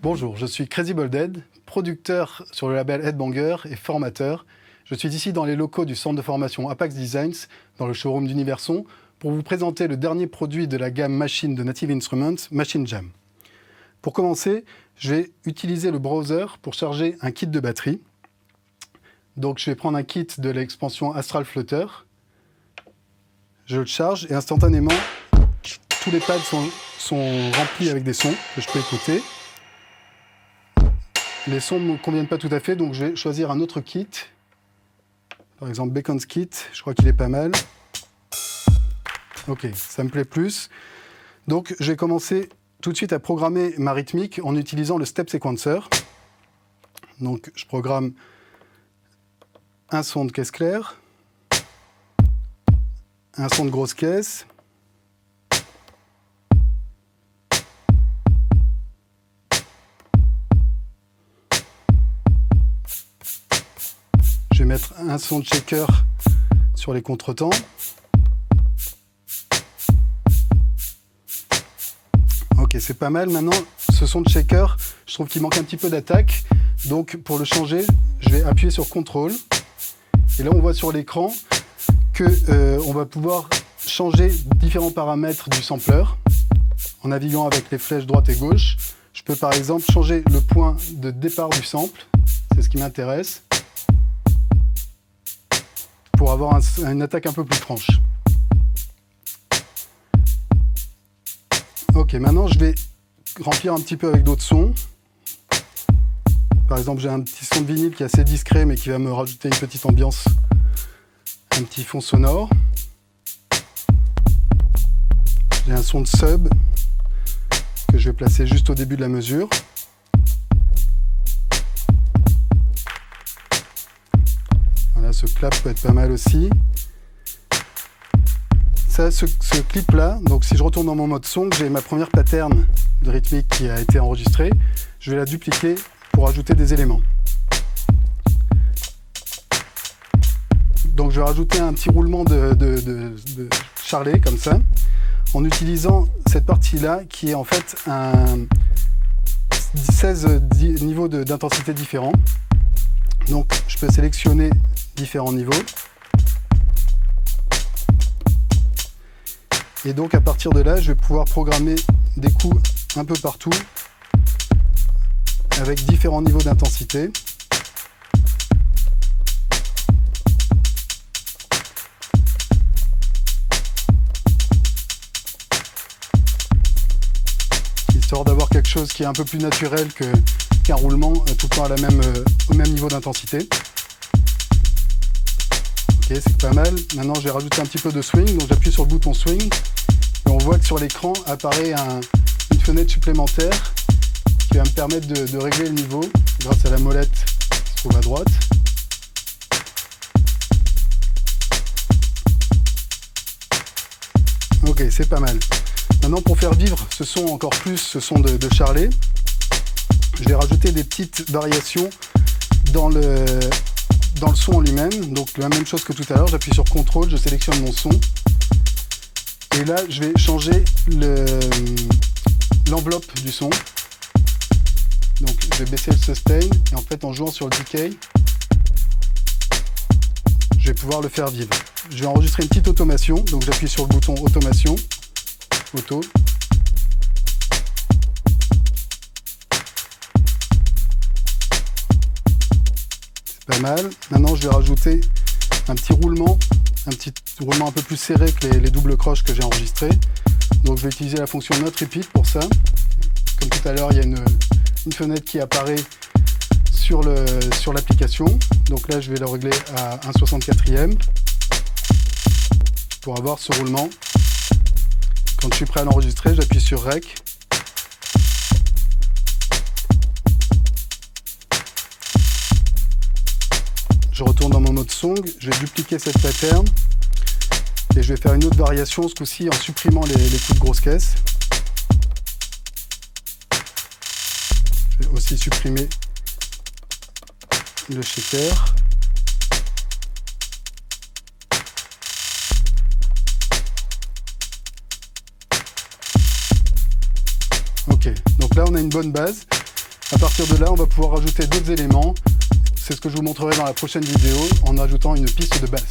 Bonjour, je suis Crazy Boldhead, producteur sur le label Headbanger et formateur. Je suis ici dans les locaux du centre de formation Apax Designs, dans le showroom d'Universon, pour vous présenter le dernier produit de la gamme machine de Native Instruments, Machine Jam. Pour commencer, je vais utiliser le browser pour charger un kit de batterie. Donc je vais prendre un kit de l'expansion Astral Flutter. Je le charge et instantanément, tous les pads sont remplis avec des sons que je peux écouter. Les sons ne me conviennent pas tout à fait, donc je vais choisir un autre kit. Par exemple, Bacon's Kit, je crois qu'il est pas mal. Ok, ça me plaît plus. Donc, je vais commencer tout de suite à programmer ma rythmique en utilisant le Step Sequencer. Donc, je programme un son de caisse claire, un son de grosse caisse, je vais mettre un son de shaker sur les contretemps. Ok, c'est pas mal. Maintenant, ce son de shaker, je trouve qu'il manque un petit peu d'attaque. Donc, pour le changer, je vais appuyer sur CTRL. Et là, on voit sur l'écran qu'on va pouvoir changer différents paramètres du sampler en naviguant avec les flèches droite et gauche. Je peux par exemple changer le point de départ du sample, c'est ce qui m'intéresse, pour avoir une attaque un peu plus franche. Ok, maintenant je vais remplir un petit peu avec d'autres sons. Par exemple, j'ai un petit son de vinyle qui est assez discret mais qui va me rajouter une petite ambiance, un petit fond sonore. J'ai un son de sub que je vais placer juste au début de la mesure. Voilà, ce clap peut être pas mal aussi. Ça, ce clip-là, donc si je retourne dans mon mode son, j'ai ma première pattern de rythmique qui a été enregistrée. Je vais la dupliquer pour ajouter des éléments. Donc je vais rajouter un petit roulement de charlet comme ça, en utilisant cette partie-là qui est en fait un 16 niveaux d'intensité différents. Donc je peux sélectionner différents niveaux. Et donc à partir de là, je vais pouvoir programmer des coups un peu partout avec différents niveaux d'intensité. Histoire d'avoir quelque chose qui est un peu plus naturel qu'un roulement tout le temps au même niveau d'intensité. Ok, c'est pas mal. Maintenant, je vais rajouter un petit peu de swing. Donc j'appuie sur le bouton swing. Et on voit que sur l'écran apparaît une fenêtre supplémentaire qui va me permettre de régler le niveau grâce à la molette qui se trouve à droite. Ok, c'est pas mal. Maintenant, pour faire vivre ce son encore plus, ce son de charlet, je vais rajouter des petites variations dans le son en lui-même. Donc la même chose que tout à l'heure, j'appuie sur CTRL, je sélectionne mon son. Et là, je vais changer l'enveloppe du son. Donc je vais baisser le sustain et en fait en jouant sur le decay, je vais pouvoir le faire vivre. Je vais enregistrer une petite automation, donc j'appuie sur le bouton automation, auto. C'est pas mal. Maintenant je vais rajouter un petit roulement un peu plus serré que les doubles croches que j'ai enregistrées. Donc je vais utiliser la fonction Note Repeat pour ça. Comme tout à l'heure, il y a une fenêtre qui apparaît sur l'application. Donc là, je vais le régler à 1/64e pour avoir ce roulement. Quand je suis prêt à l'enregistrer, j'appuie sur Rec. Je retourne dans mon mode song, je vais dupliquer cette pattern et je vais faire une autre variation, ce coup-ci en supprimant les coups de grosse caisse. Je vais aussi supprimer le shaker. Ok, donc là on a une bonne base. À partir de là, on va pouvoir rajouter d'autres éléments. C'est ce que je vous montrerai dans la prochaine vidéo en ajoutant une piste de basse.